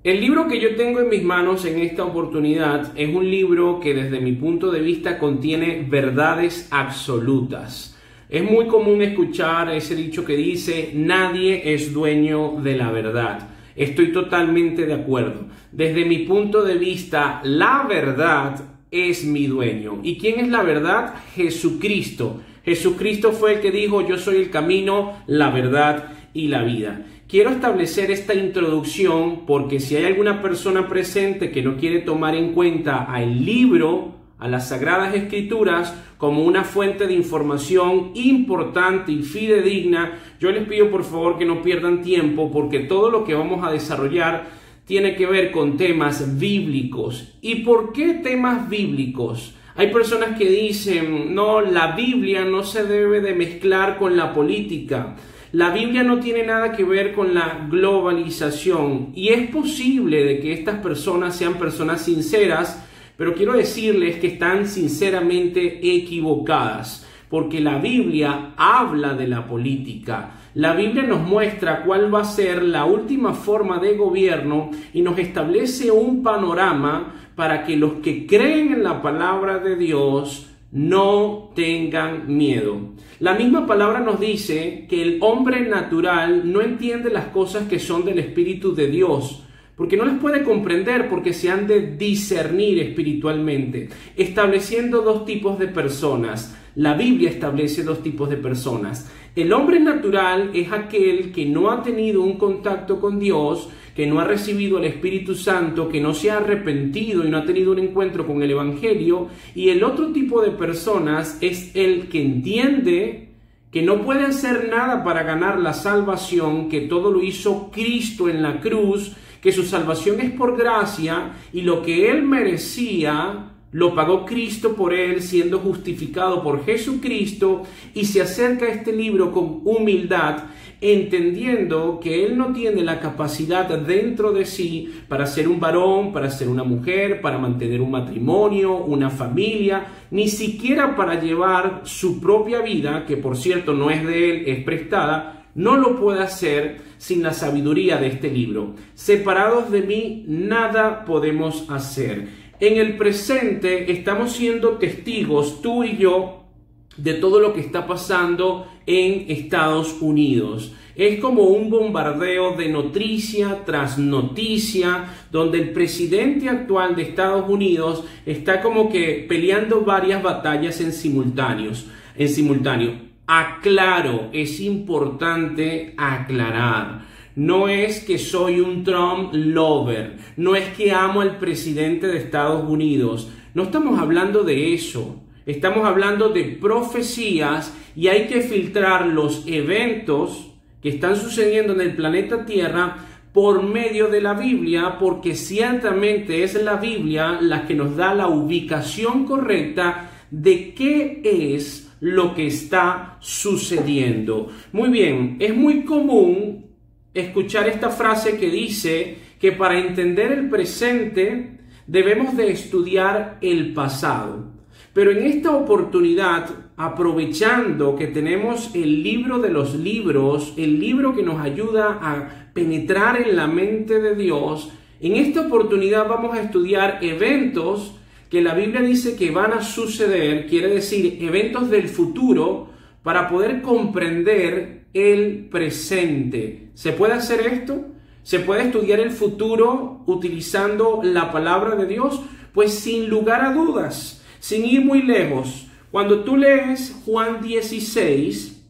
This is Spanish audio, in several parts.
El libro que yo tengo en mis manos en esta oportunidad es un libro que desde mi punto de vista contiene verdades absolutas. Es muy común escuchar ese dicho que dice, nadie es dueño de la verdad. Estoy totalmente de acuerdo. Desde mi punto de vista, la verdad es mi dueño. ¿Y quién es la verdad? Jesucristo. Jesucristo fue el que dijo, yo soy el camino, la verdad y la vida. Quiero establecer esta introducción porque si hay alguna persona presente que no quiere tomar en cuenta al libro, a las Sagradas Escrituras, como una fuente de información importante y fidedigna, yo les pido por favor que no pierdan tiempo porque todo lo que vamos a desarrollar tiene que ver con temas bíblicos. ¿Y por qué temas bíblicos? Hay personas que dicen, no, la Biblia no se debe de mezclar con la política. La Biblia no tiene nada que ver con la globalización. Y es posible de que estas personas sean personas sinceras, pero quiero decirles que están sinceramente equivocadas. Porque la Biblia habla de la política. La Biblia nos muestra cuál va a ser la última forma de gobierno y nos establece un panorama para que los que creen en la palabra de Dios no tengan miedo. La misma palabra nos dice que el hombre natural no entiende las cosas que son del Espíritu de Dios, porque no las puede comprender, porque se han de discernir espiritualmente, estableciendo dos tipos de personas. La Biblia establece dos tipos de personas. El hombre natural es aquel que no ha tenido un contacto con Dios, que no ha recibido el Espíritu Santo, que no se ha arrepentido y no ha tenido un encuentro con el Evangelio. Y el otro tipo de personas es el que entiende que no puede hacer nada para ganar la salvación, que todo lo hizo Cristo en la cruz, que su salvación es por gracia y lo que él merecía lo pagó Cristo por él, siendo justificado por Jesucristo, y se acerca a este libro con humildad, entendiendo que él no tiene la capacidad dentro de sí para ser un varón, para ser una mujer, para mantener un matrimonio, una familia, ni siquiera para llevar su propia vida, que por cierto no es de él, es prestada. No lo puede hacer sin la sabiduría de este libro. Separados de mí, nada podemos hacer. En el presente estamos siendo testigos, tú y yo, de todo lo que está pasando en Estados Unidos. Es como un bombardeo de noticia tras noticia, donde el presidente actual de Estados Unidos está como que peleando varias batallas en simultáneo. Aclaro, es importante aclarar. No es que soy un Trump lover, no es que amo al presidente de Estados Unidos. No estamos hablando de eso. Estamos hablando de profecías y hay que filtrar los eventos que están sucediendo en el planeta Tierra por medio de la Biblia, porque ciertamente es la Biblia la que nos da la ubicación correcta de qué es lo que está sucediendo. Muy bien, es muy común escuchar esta frase que dice que para entender el presente debemos de estudiar el pasado. Pero en esta oportunidad, aprovechando que tenemos el libro de los libros, el libro que nos ayuda a penetrar en la mente de Dios, en esta oportunidad vamos a estudiar eventos que la Biblia dice que van a suceder, quiere decir eventos del futuro, para poder comprender el presente. ¿Se puede hacer esto? ¿Se puede estudiar el futuro utilizando la palabra de Dios? Pues sin lugar a dudas, sin ir muy lejos. Cuando tú lees Juan 16,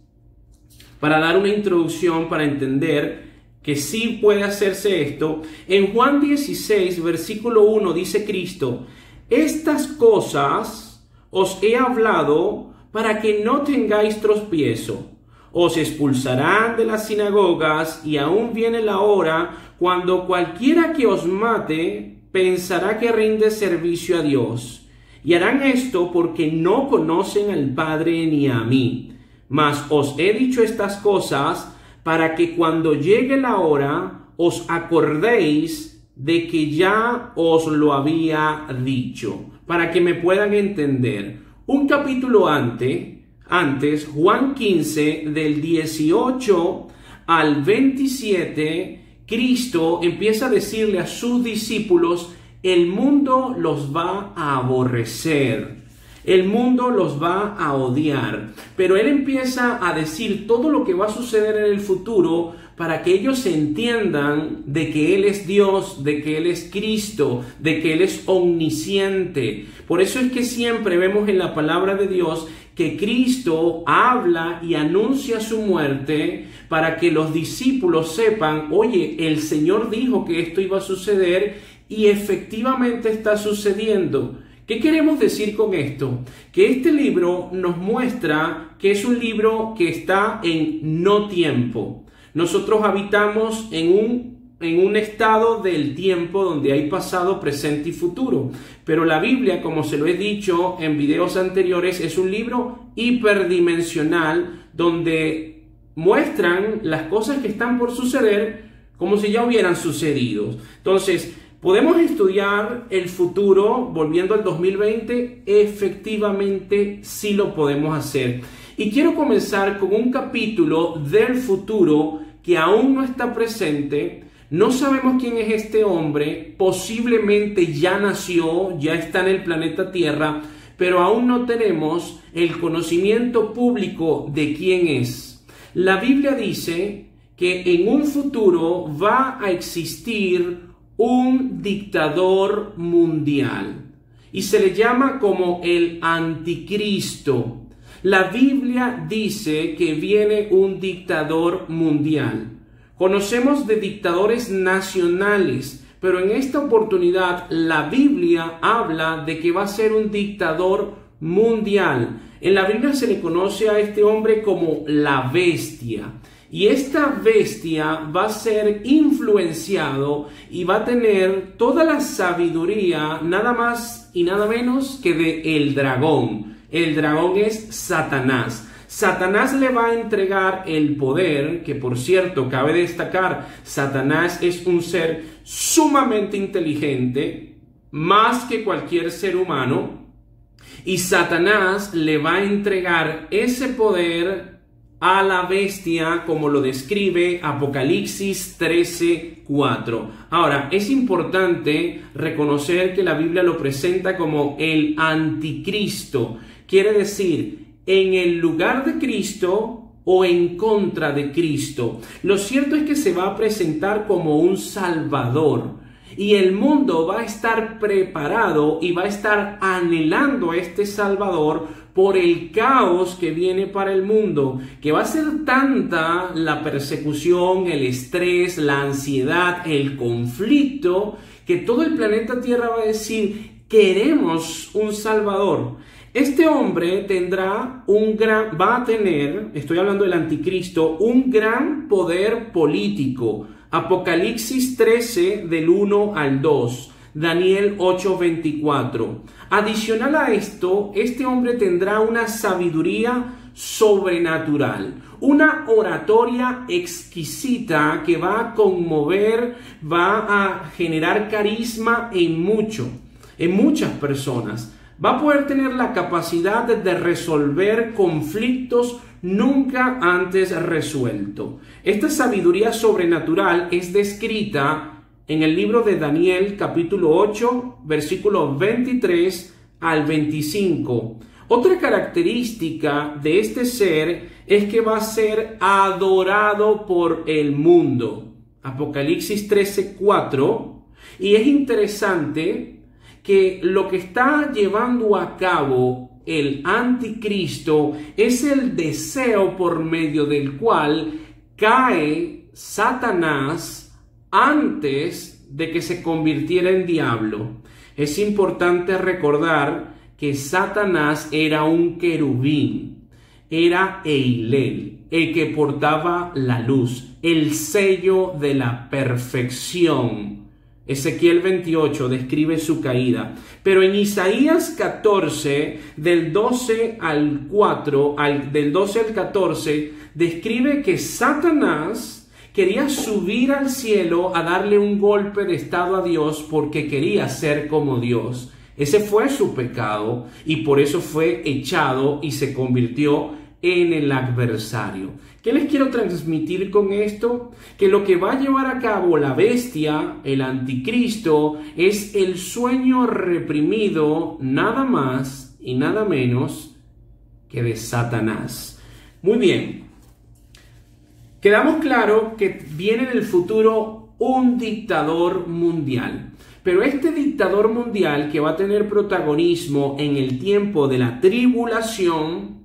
para dar una introducción, para entender que sí puede hacerse esto, en Juan 16, versículo 1, dice Cristo, estas cosas os he hablado para que no tengáis tropiezo. Os expulsarán de las sinagogas y aún viene la hora cuando cualquiera que os mate pensará que rinde servicio a Dios. Y harán esto porque no conocen al Padre ni a mí. Mas os he dicho estas cosas para que cuando llegue la hora os acordéis de que ya os lo había dicho. Para que me puedan entender. Un capítulo antes, Juan 15, del 18 al 27, Cristo empieza a decirle a sus discípulos, el mundo los va a aborrecer, el mundo los va a odiar, pero Él empieza a decir todo lo que va a suceder en el futuro para que ellos entiendan de que Él es Dios, de que Él es Cristo, de que Él es omnisciente. Por eso es que siempre vemos en la palabra de Dios que Cristo habla y anuncia su muerte para que los discípulos sepan, oye, el Señor dijo que esto iba a suceder y efectivamente está sucediendo. ¿Qué queremos decir con esto? Que este libro nos muestra que es un libro que está en no tiempo. Nosotros habitamos en un estado del tiempo donde hay pasado, presente y futuro. Pero la Biblia, como se lo he dicho en videos anteriores, es un libro hiperdimensional donde muestran las cosas que están por suceder como si ya hubieran sucedido. Entonces, ¿podemos estudiar el futuro volviendo al 2020? Efectivamente, sí lo podemos hacer. Y quiero comenzar con un capítulo del futuro que aún no está presente. No sabemos quién es este hombre, posiblemente ya nació, ya está en el planeta Tierra, pero aún no tenemos el conocimiento público de quién es. La Biblia dice que en un futuro va a existir un dictador mundial y se le llama como el anticristo. La Biblia dice que viene un dictador mundial. Conocemos de dictadores nacionales, pero en esta oportunidad la Biblia habla de que va a ser un dictador mundial. En la Biblia se le conoce a este hombre como la bestia. Y esta bestia va a ser influenciado y va a tener toda la sabiduría, nada más y nada menos que de el dragón. El dragón es Satanás. Satanás le va a entregar el poder, que por cierto, cabe destacar, Satanás es un ser sumamente inteligente, más que cualquier ser humano, y Satanás le va a entregar ese poder a la bestia, como lo describe Apocalipsis 13:4. Ahora, es importante reconocer que la Biblia lo presenta como el anticristo. Quiere decir, en el lugar de Cristo o en contra de Cristo. Lo cierto es que se va a presentar como un salvador. Y el mundo va a estar preparado y va a estar anhelando a este Salvador por el caos que viene para el mundo, que va a ser tanta la persecución, el estrés, la ansiedad, el conflicto, que todo el planeta Tierra va a decir, queremos un Salvador. Este hombre va a tener, estoy hablando del anticristo, un gran poder político. Apocalipsis 13 del 1 al 2, Daniel 8:24. Adicional a esto, este hombre tendrá una sabiduría sobrenatural, una oratoria exquisita que va a conmover, va a generar carisma en muchas personas. Va a poder tener la capacidad de resolver conflictos nunca antes resueltos. Esta sabiduría sobrenatural es descrita en el libro de Daniel, capítulo 8, versículos 23 al 25. Otra característica de este ser es que va a ser adorado por el mundo. Apocalipsis 13:4. Y es interesante que lo que está llevando a cabo el anticristo es el deseo por medio del cual cae Satanás antes de que se convirtiera en diablo. Es importante recordar que Satanás era un querubín, era Eilel, el que portaba la luz, el sello de la perfección. Ezequiel 28 describe su caída, pero en Isaías 14, del 12 al 14, describe que Satanás quería subir al cielo a darle un golpe de estado a Dios porque quería ser como Dios. Ese fue su pecado y por eso fue echado y se convirtió en el adversario. ¿Qué les quiero transmitir con esto? Que lo que va a llevar a cabo la bestia, el anticristo, es el sueño reprimido nada más y nada menos que de Satanás. Muy bien. Quedamos claro que viene en el futuro un dictador mundial. Pero este dictador mundial que va a tener protagonismo en el tiempo de la tribulación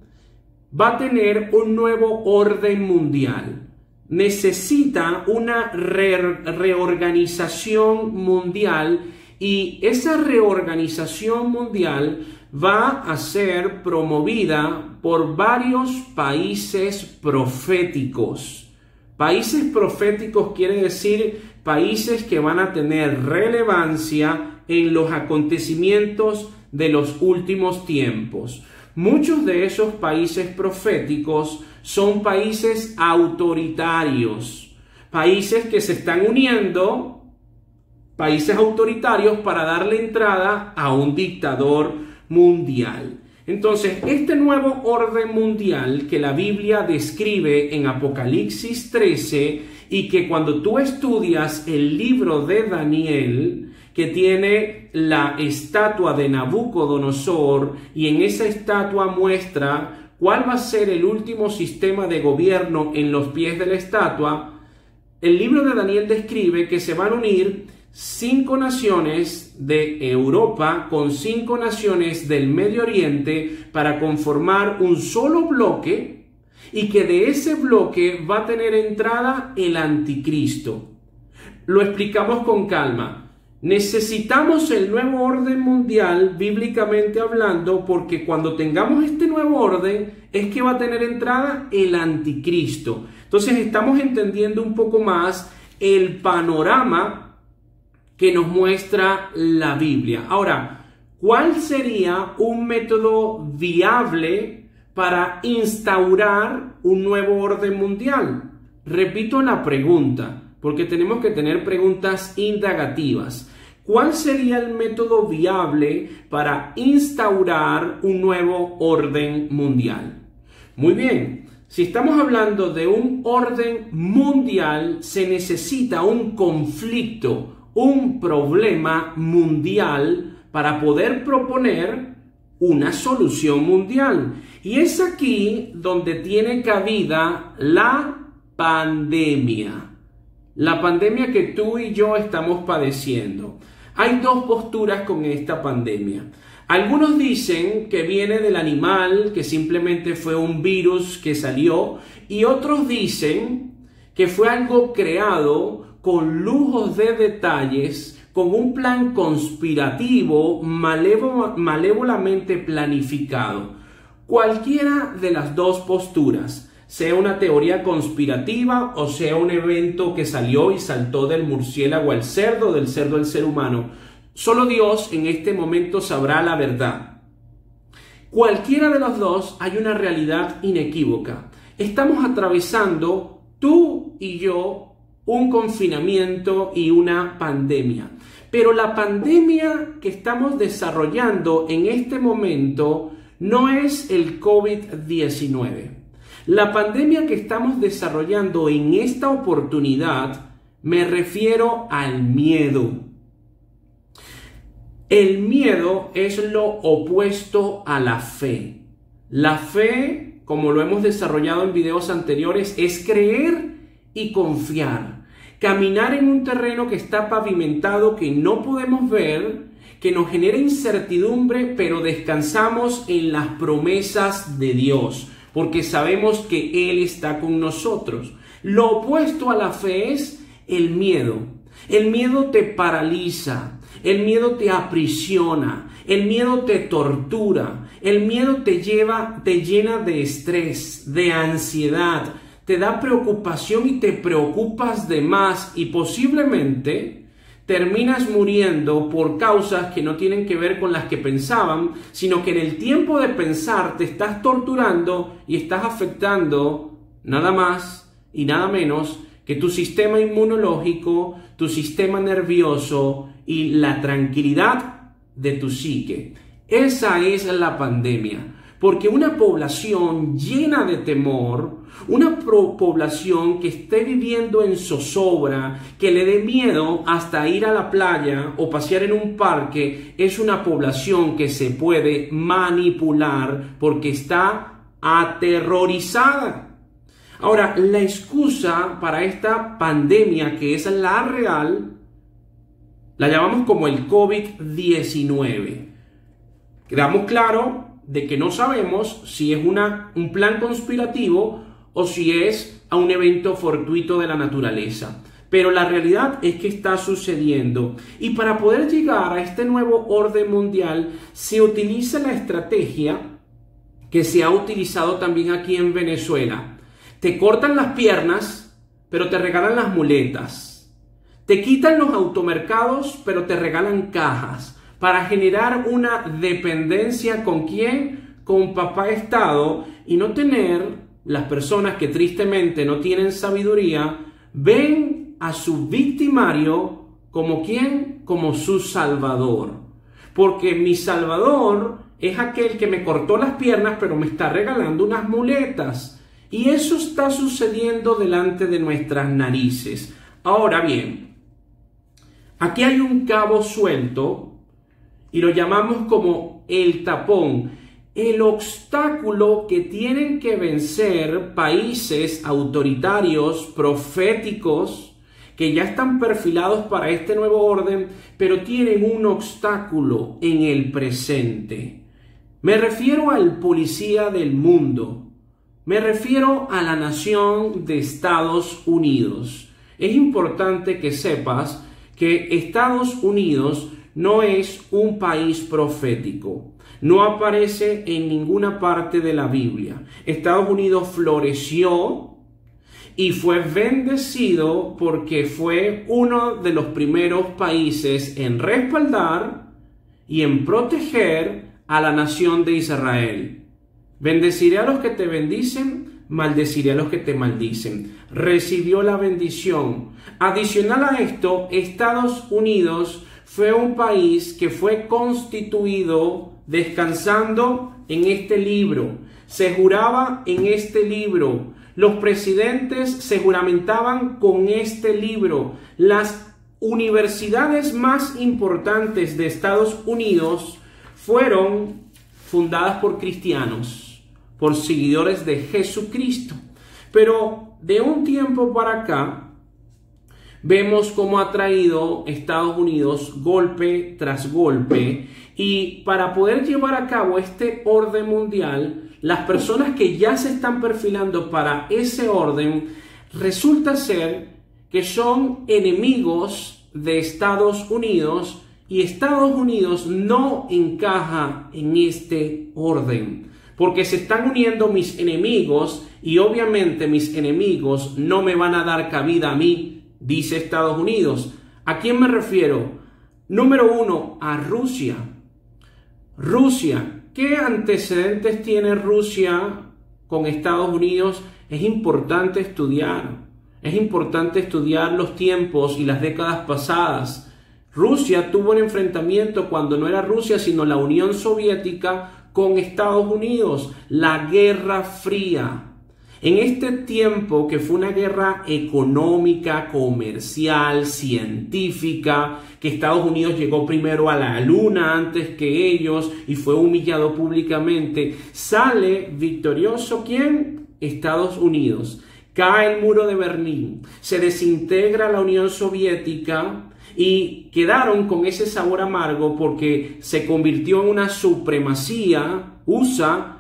va a tener un nuevo orden mundial. Necesita una reorganización mundial y esa reorganización mundial va a ser promovida por varios países proféticos. Países proféticos quiere decir países que van a tener relevancia en los acontecimientos de los últimos tiempos. Muchos de esos países proféticos son países autoritarios, países que se están uniendo, países autoritarios para darle entrada a un dictador mundial. Entonces, este nuevo orden mundial que la Biblia describe en Apocalipsis 13 y que cuando tú estudias el libro de Daniel, que tiene la estatua de Nabucodonosor y en esa estatua muestra cuál va a ser el último sistema de gobierno en los pies de la estatua, el libro de Daniel describe que se van a unir 5 naciones de Europa con 5 naciones del Medio Oriente para conformar un solo bloque y que de ese bloque va a tener entrada el anticristo. Lo explicamos con calma. Necesitamos el nuevo orden mundial, bíblicamente hablando, porque cuando tengamos este nuevo orden es que va a tener entrada el anticristo. Entonces estamos entendiendo un poco más el panorama que nos muestra la Biblia. Ahora, ¿cuál sería un método viable para instaurar un nuevo orden mundial? Repito la pregunta, porque tenemos que tener preguntas indagativas. ¿Cuál sería el método viable para instaurar un nuevo orden mundial? Muy bien, si estamos hablando de un orden mundial, se necesita un conflicto, un problema mundial para poder proponer una solución mundial. Y es aquí donde tiene cabida la pandemia. La pandemia que tú y yo estamos padeciendo. Hay 2 posturas con esta pandemia. Algunos dicen que viene del animal, que simplemente fue un virus que salió, y otros dicen que fue algo creado con lujos de detalles, con un plan conspirativo, malévolamente planificado. Cualquiera de las 2 posturas, sea una teoría conspirativa o sea un evento que salió y saltó del murciélago al cerdo, del cerdo al ser humano, solo Dios en este momento sabrá la verdad. Cualquiera de los 2 hay una realidad inequívoca. Estamos atravesando, tú y yo, un confinamiento y una pandemia. Pero la pandemia que estamos desarrollando en este momento no es el COVID-19. La pandemia que estamos desarrollando en esta oportunidad me refiero al miedo. El miedo es lo opuesto a la fe. La fe, como lo hemos desarrollado en videos anteriores, es creer y confiar, caminar en un terreno que está pavimentado, que no podemos ver, que nos genera incertidumbre, pero descansamos en las promesas de Dios, porque sabemos que Él está con nosotros. Lo opuesto a la fe es el miedo. El miedo te paraliza, el miedo te aprisiona, el miedo te tortura, el miedo te llena de estrés, de ansiedad, te da preocupación y te preocupas de más y posiblemente terminas muriendo por causas que no tienen que ver con las que pensaban, sino que en el tiempo de pensar te estás torturando y estás afectando nada más y nada menos que tu sistema inmunológico, tu sistema nervioso y la tranquilidad de tu psique. Esa es la pandemia. Porque una población llena de temor, una población que esté viviendo en zozobra, que le dé miedo hasta ir a la playa o pasear en un parque, es una población que se puede manipular porque está aterrorizada. Ahora, la excusa para esta pandemia, que es la real, la llamamos como el COVID-19. Quedamos claro de que no sabemos si es un plan conspirativo o si es a un evento fortuito de la naturaleza. Pero la realidad es que está sucediendo. Y para poder llegar a este nuevo orden mundial, se utiliza la estrategia que se ha utilizado también aquí en Venezuela. Te cortan las piernas, pero te regalan las muletas. Te quitan los automercados, pero te regalan cajas, para generar una dependencia ¿con quién? Con papá Estado, y no tener, las personas que tristemente no tienen sabiduría, ven a su victimario como ¿quién? Como su salvador. Porque mi salvador es aquel que me cortó las piernas, pero me está regalando unas muletas. Y eso está sucediendo delante de nuestras narices. Ahora bien, aquí hay un cabo suelto y lo llamamos como el tapón, el obstáculo que tienen que vencer países autoritarios, proféticos, que ya están perfilados para este nuevo orden, pero tienen un obstáculo en el presente. Me refiero al policía del mundo, me refiero a la nación de Estados Unidos. Es importante que sepas que Estados Unidos no es un país profético. No aparece en ninguna parte de la Biblia. Estados Unidos floreció y fue bendecido porque fue uno de los primeros países en respaldar y en proteger a la nación de Israel. Bendeciré a los que te bendicen, maldeciré a los que te maldicen. Recibió la bendición. Adicional a esto, Estados Unidos fue un país que fue constituido descansando en este libro. Se juraba en este libro. Los presidentes se juramentaban con este libro. Las universidades más importantes de Estados Unidos fueron fundadas por cristianos, por seguidores de Jesucristo. Pero de un tiempo para acá, vemos cómo ha traído Estados Unidos golpe tras golpe, y para poder llevar a cabo este orden mundial, las personas que ya se están perfilando para ese orden, resulta ser que son enemigos de Estados Unidos, y Estados Unidos no encaja en este orden, porque se están uniendo mis enemigos, y obviamente mis enemigos no me van a dar cabida a mí, dice Estados Unidos. ¿A quién me refiero? Número uno, a Rusia. Rusia, ¿qué antecedentes tiene Rusia con Estados Unidos? Es importante estudiar. Es importante estudiar los tiempos y las décadas pasadas. Rusia tuvo un enfrentamiento cuando no era Rusia, sino la Unión Soviética con Estados Unidos, la Guerra Fría. En este tiempo, que fue una guerra económica, comercial, científica, que Estados Unidos llegó primero a la luna antes que ellos y fue humillado públicamente, sale victorioso ¿quién? Estados Unidos. Cae el muro de Berlín, se desintegra la Unión Soviética y quedaron con ese sabor amargo porque se convirtió en una supremacía USA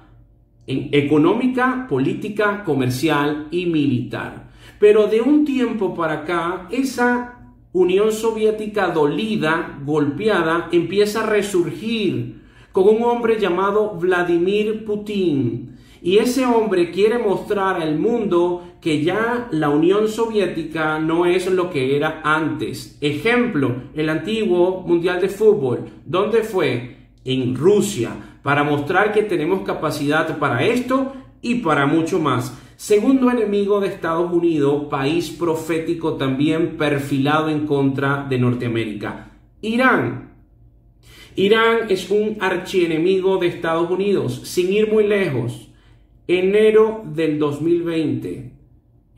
en económica, política, comercial y militar. Pero de un tiempo para acá, esa Unión Soviética dolida, golpeada, empieza a resurgir con un hombre llamado Vladimir Putin. Y ese hombre quiere mostrar al mundo que ya la Unión Soviética no es lo que era antes. Ejemplo, el antiguo Mundial de Fútbol. ¿Dónde fue? En Rusia, para mostrar que tenemos capacidad para esto y para mucho más. Segundo enemigo de Estados Unidos, país profético también perfilado en contra de Norteamérica, Irán. Irán es un archienemigo de Estados Unidos. Sin ir muy lejos, enero del 2020,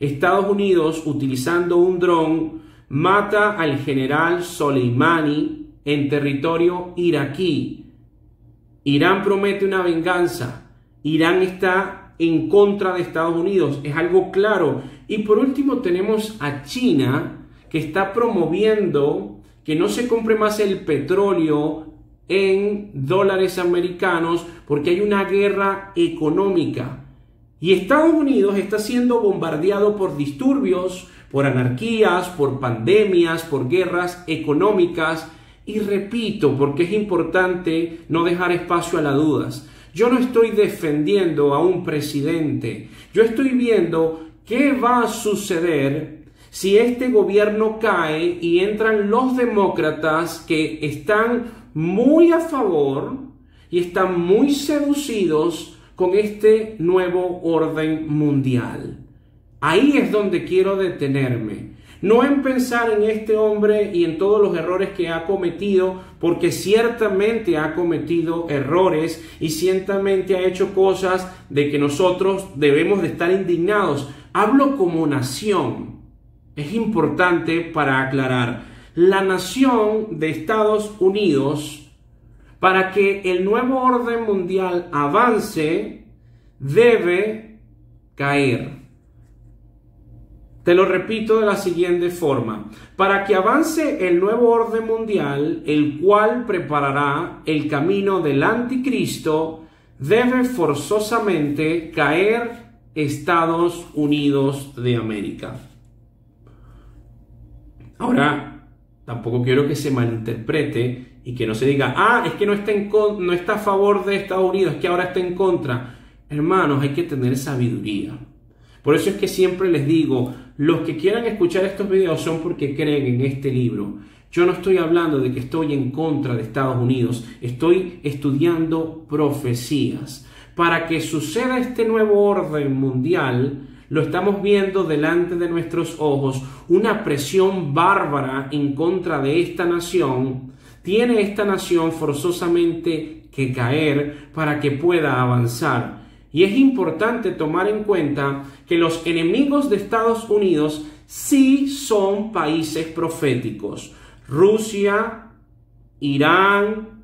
Estados Unidos, utilizando un dron, mata al general Soleimani en territorio iraquí. Irán promete una venganza. Irán está en contra de Estados Unidos. Es algo claro. Y por último tenemos a China, que está promoviendo que no se compre más el petróleo en dólares americanos porque hay una guerra económica. Y Estados Unidos está siendo bombardeado por disturbios, por anarquías, por pandemias, por guerras económicas. Y repito, porque es importante no dejar espacio a las dudas. Yo no estoy defendiendo a un presidente. Yo estoy viendo qué va a suceder si este gobierno cae y entran los demócratas que están muy a favor y están muy seducidos con este nuevo orden mundial. Ahí es donde quiero detenerme. No en pensar en este hombre y en todos los errores que ha cometido, porque ciertamente ha cometido errores y ciertamente ha hecho cosas de que nosotros debemos de estar indignados. Hablo como nación. Es importante para aclarar. La nación de Estados Unidos, para que el nuevo orden mundial avance, debe caer. Te lo repito de la siguiente forma. Para que avance el nuevo orden mundial, el cual preparará el camino del anticristo, debe forzosamente caer Estados Unidos de América. Ahora, tampoco quiero que se malinterprete y que no se diga, es que no está a favor de Estados Unidos, es que ahora está en contra. Hermanos, hay que tener sabiduría. Por eso es que siempre les digo, los que quieran escuchar estos videos son porque creen en este libro. Yo no estoy hablando de que estoy en contra de Estados Unidos, estoy estudiando profecías. Para que suceda este nuevo orden mundial, lo estamos viendo delante de nuestros ojos, una presión bárbara en contra de esta nación. Tiene esta nación forzosamente que caer para que pueda avanzar. Y es importante tomar en cuenta que los enemigos de Estados Unidos sí son países proféticos. Rusia, Irán,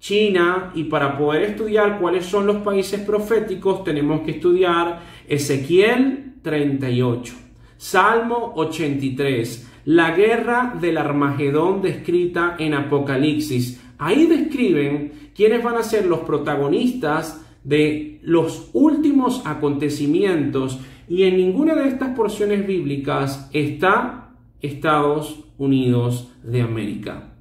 China, y para poder estudiar cuáles son los países proféticos tenemos que estudiar Ezequiel 38, Salmo 83, la guerra del Armagedón descrita en Apocalipsis. Ahí describen quiénes van a ser los protagonistas de los últimos acontecimientos, y en ninguna de estas porciones bíblicas está Estados Unidos de América.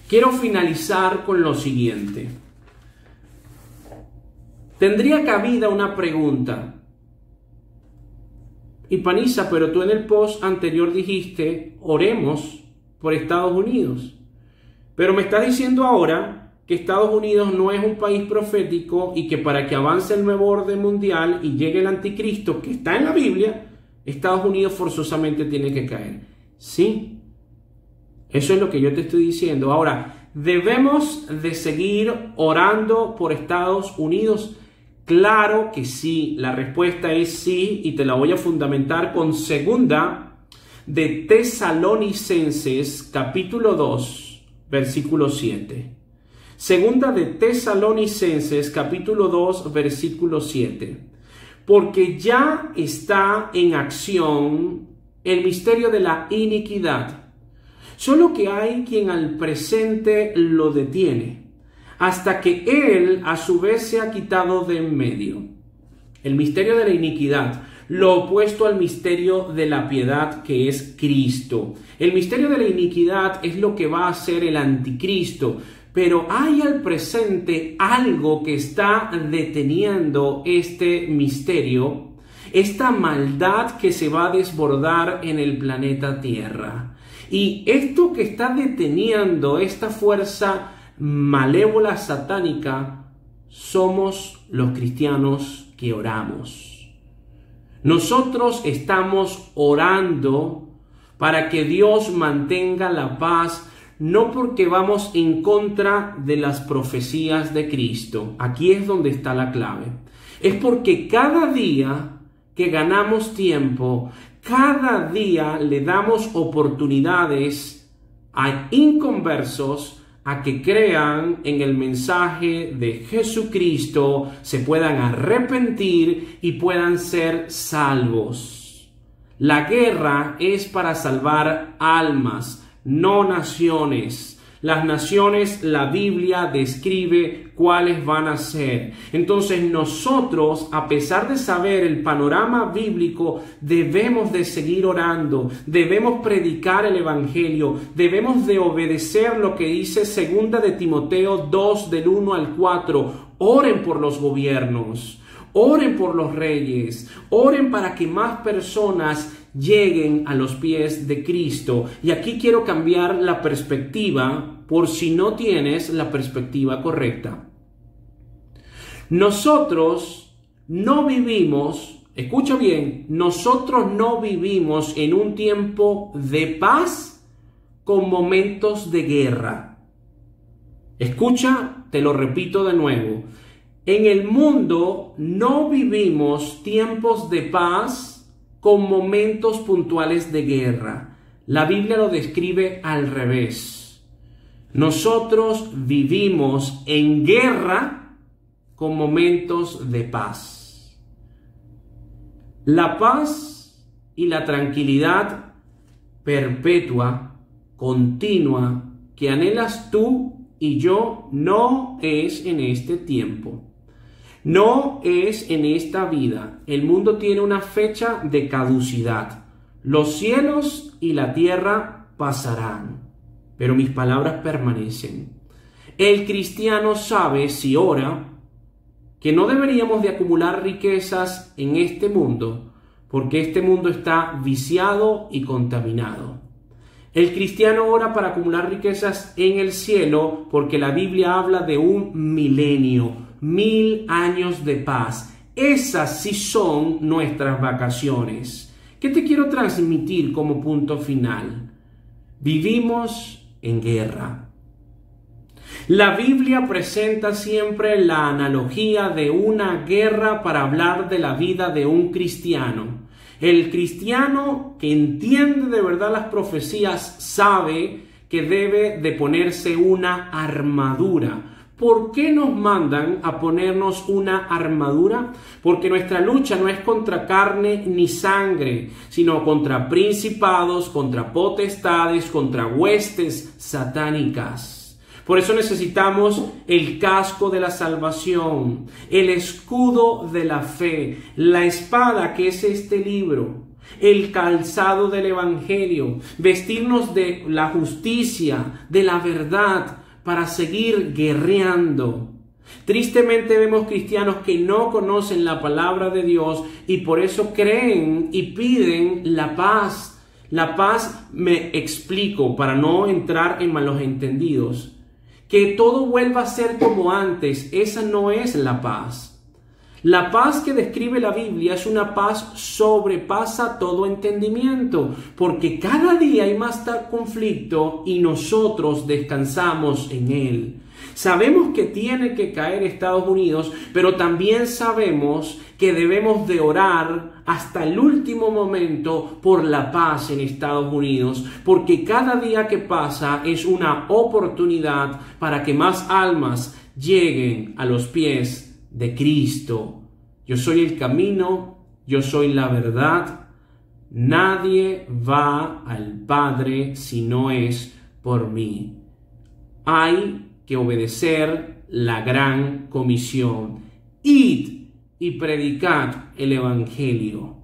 Quiero finalizar con lo siguiente. Tendría cabida una pregunta. Y Panisa, pero tú en el post anterior dijiste, oremos por Estados Unidos. Pero me estás diciendo ahora que Estados Unidos no es un país profético y que para que avance el nuevo orden mundial y llegue el anticristo que está en la Biblia, Estados Unidos forzosamente tiene que caer. Sí, eso es lo que yo te estoy diciendo. Ahora, ¿debemos de seguir orando por Estados Unidos? Claro que sí, la respuesta es sí, y te la voy a fundamentar con segunda de Tesalonicenses capítulo 2, versículo 7. Segunda de Tesalonicenses capítulo 2 versículo 7. Porque ya está en acción el misterio de la iniquidad. Solo que hay quien al presente lo detiene, hasta que él a su vez se ha quitado de en medio. El misterio de la iniquidad, lo opuesto al misterio de la piedad, que es Cristo. El misterio de la iniquidad es lo que va a ser el anticristo. Pero hay al presente algo que está deteniendo este misterio, esta maldad que se va a desbordar en el planeta Tierra. Y esto que está deteniendo esta fuerza malévola satánica, somos los cristianos que oramos. Nosotros estamos orando para que Dios mantenga la paz no porque vamos en contra de las profecías de Cristo. Aquí es donde está la clave. Es porque cada día que ganamos tiempo, cada día le damos oportunidades a inconversos a que crean en el mensaje de Jesucristo, se puedan arrepentir y puedan ser salvos. La guerra es para salvar almas, no naciones. Las naciones, la Biblia describe cuáles van a ser. Entonces nosotros, a pesar de saber el panorama bíblico, debemos de seguir orando, debemos predicar el Evangelio, debemos de obedecer lo que dice 2 de Timoteo 2 del 1 al 4. Oren por los gobiernos, oren por los reyes, oren para que más personas lleguen a los pies de Cristo. Y aquí quiero cambiar la perspectiva por si no tienes la perspectiva correcta. Nosotros no vivimos, escucha bien, nosotros no vivimos en un tiempo de paz con momentos de guerra. Escucha, te lo repito de nuevo. En el mundo no vivimos tiempos de paz con momentos puntuales de guerra. La Biblia lo describe al revés. Nosotros vivimos en guerra con momentos de paz. La paz y la tranquilidad perpetua, continua, que anhelas tú y yo, no es en este tiempo. No es en esta vida. El mundo tiene una fecha de caducidad. Los cielos y la tierra pasarán, pero mis palabras permanecen. El cristiano sabe, si ora, que no deberíamos de acumular riquezas en este mundo, porque este mundo está viciado y contaminado. El cristiano ora para acumular riquezas en el cielo, porque la Biblia habla de un milenio, 1000 años de paz. Esas sí son nuestras vacaciones. ¿Qué te quiero transmitir como punto final? Vivimos en guerra. La Biblia presenta siempre la analogía de una guerra para hablar de la vida de un cristiano. El cristiano que entiende de verdad las profecías sabe que debe de ponerse una armadura. ¿Por qué nos mandan a ponernos una armadura? Porque nuestra lucha no es contra carne ni sangre, sino contra principados, contra potestades, contra huestes satánicas. Por eso necesitamos el casco de la salvación, el escudo de la fe, la espada que es este libro, el calzado del Evangelio, vestirnos de la justicia, de la verdad, para seguir guerreando. Tristemente vemos cristianos que no conocen la palabra de Dios y por eso creen y piden la paz. La paz, me explico para no entrar en malos entendidos, que todo vuelva a ser como antes. Esa no es la paz. La paz que describe la Biblia es una paz sobrepasa todo entendimiento, porque cada día hay más conflicto y nosotros descansamos en él. Sabemos que tiene que caer Estados Unidos, pero también sabemos que debemos de orar hasta el último momento por la paz en Estados Unidos, porque cada día que pasa es una oportunidad para que más almas lleguen a los pies de Cristo. Yo soy el camino, yo soy la verdad. Nadie va al Padre si no es por mí. Hay que obedecer la gran comisión. Id y predicad el Evangelio.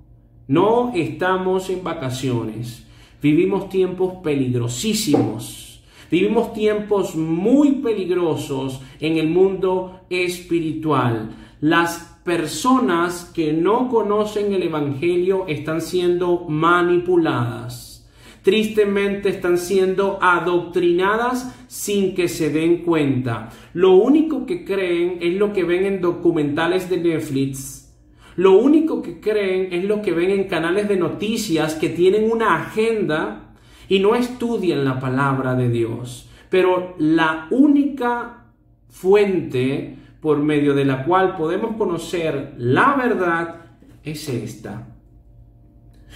No estamos en vacaciones. Vivimos tiempos peligrosísimos. Vivimos tiempos muy peligrosos en el mundo espiritual. Las personas que no conocen el Evangelio están siendo manipuladas. Tristemente están siendo adoctrinadas sin que se den cuenta. Lo único que creen es lo que ven en documentales de Netflix. Lo único que creen es lo que ven en canales de noticias que tienen una agenda y no estudian la palabra de Dios. Pero la única fuente por medio de la cual podemos conocer la verdad es esta.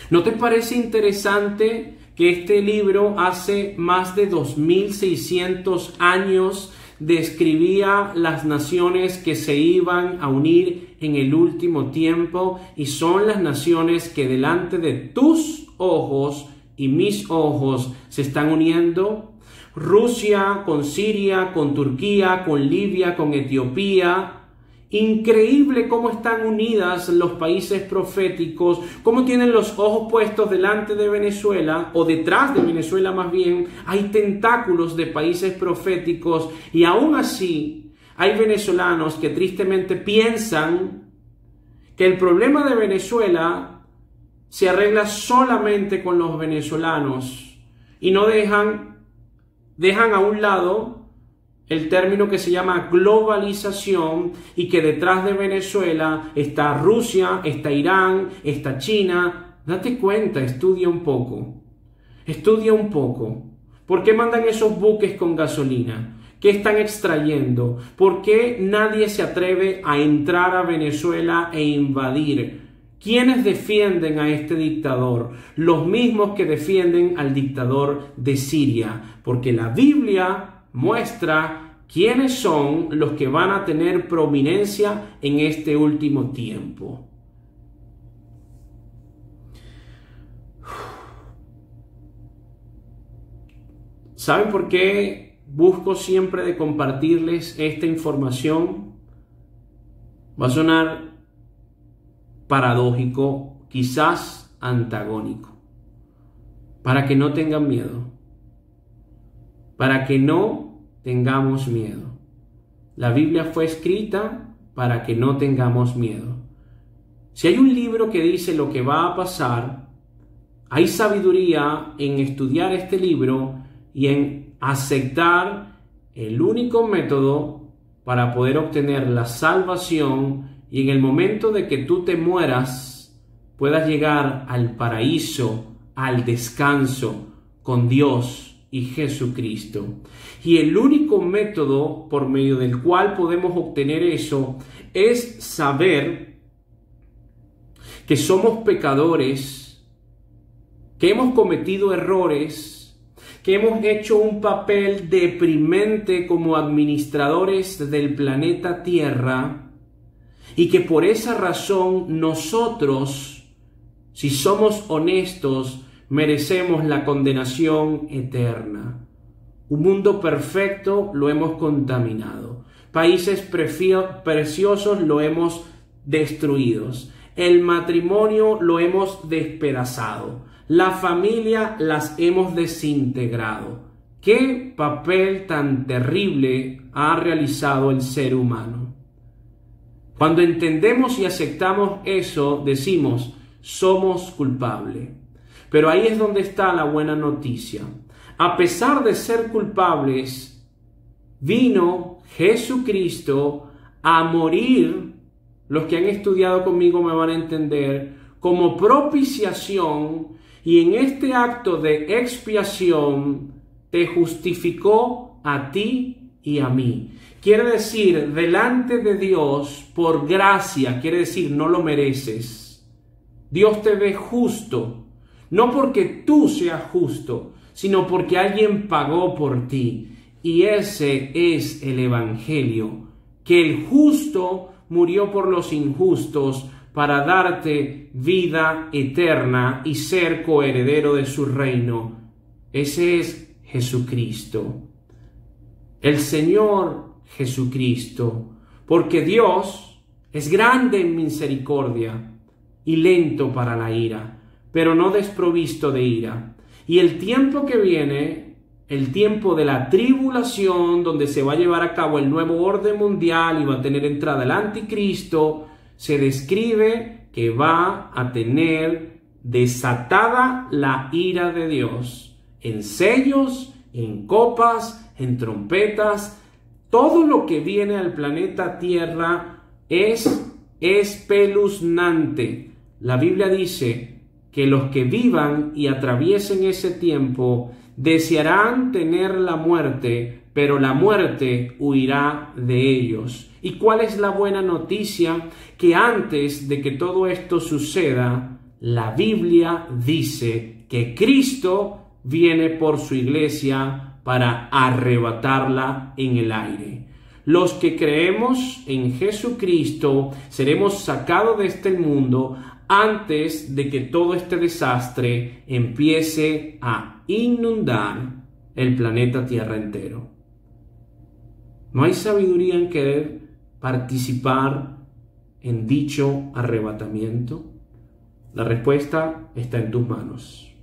¿No te parece interesante que este libro hace más de 2600 años describía las naciones que se iban a unir en el último tiempo y son las naciones que delante de tus ojos y mis ojos se están uniendo? Rusia con Siria, con Turquía, con Libia, con Etiopía. Increíble cómo están unidas los países proféticos, cómo tienen los ojos puestos delante de Venezuela, o detrás de Venezuela más bien, hay tentáculos de países proféticos, y aún así hay venezolanos que tristemente piensan que el problema de Venezuela se arregla solamente con los venezolanos, y no dejan a un lado el término que se llama globalización, y que detrás de Venezuela está Rusia, está Irán, está China. Date cuenta, estudia un poco. Estudia un poco. ¿Por qué mandan esos buques con gasolina? ¿Qué están extrayendo? ¿Por qué nadie se atreve a entrar a Venezuela e invadir? ¿Quiénes defienden a este dictador? Los mismos que defienden al dictador de Siria. Porque la Biblia muestra quiénes son los que van a tener prominencia en este último tiempo. ¿Saben por qué busco siempre de compartirles esta información? Va a sonar paradójico, quizás antagónico, para que no tengan miedo. Para que no tengamos miedo. La Biblia fue escrita para que no tengamos miedo. Si hay un libro que dice lo que va a pasar, hay sabiduría en estudiar este libro y en aceptar el único método para poder obtener la salvación, y en el momento de que tú te mueras puedas llegar al paraíso, al descanso con Dios y Jesucristo. Y el único método por medio del cual podemos obtener eso es saber que somos pecadores, que hemos cometido errores, que hemos hecho un papel deprimente como administradores del planeta Tierra, y que por esa razón nosotros, si somos honestos, merecemos la condenación eterna. Un mundo perfecto lo hemos contaminado. Países preciosos lo hemos destruido. El matrimonio lo hemos despedazado. La familia las hemos desintegrado. ¿Qué papel tan terrible ha realizado el ser humano? Cuando entendemos y aceptamos eso, decimos, somos culpables. Pero ahí es donde está la buena noticia. A pesar de ser culpables, vino Jesucristo a morir. Los que han estudiado conmigo me van a entender, como propiciación, y en este acto de expiación te justificó a ti y a mí. Quiere decir, delante de Dios, por gracia, quiere decir, no lo mereces. Dios te ve justo. No porque tú seas justo, sino porque alguien pagó por ti. Y ese es el Evangelio, que el justo murió por los injustos para darte vida eterna y ser coheredero de su reino. Ese es Jesucristo, el Señor Jesucristo, porque Dios es grande en misericordia y lento para la ira, pero no desprovisto de ira. Y el tiempo que viene, el tiempo de la tribulación, donde se va a llevar a cabo el nuevo orden mundial y va a tener entrada el anticristo, se describe que va a tener desatada la ira de Dios en sellos, en copas, en trompetas. Todo lo que viene al planeta Tierra es espeluznante. La Biblia dice que los que vivan y atraviesen ese tiempo desearán tener la muerte, pero la muerte huirá de ellos. ¿Y cuál es la buena noticia? Que antes de que todo esto suceda, la Biblia dice que Cristo viene por su iglesia para arrebatarla en el aire. Los que creemos en Jesucristo seremos sacados de este mundo antes de que todo este desastre empiece a inundar el planeta Tierra entero. ¿No hay sabiduría en querer participar en dicho arrebatamiento? La respuesta está en tus manos.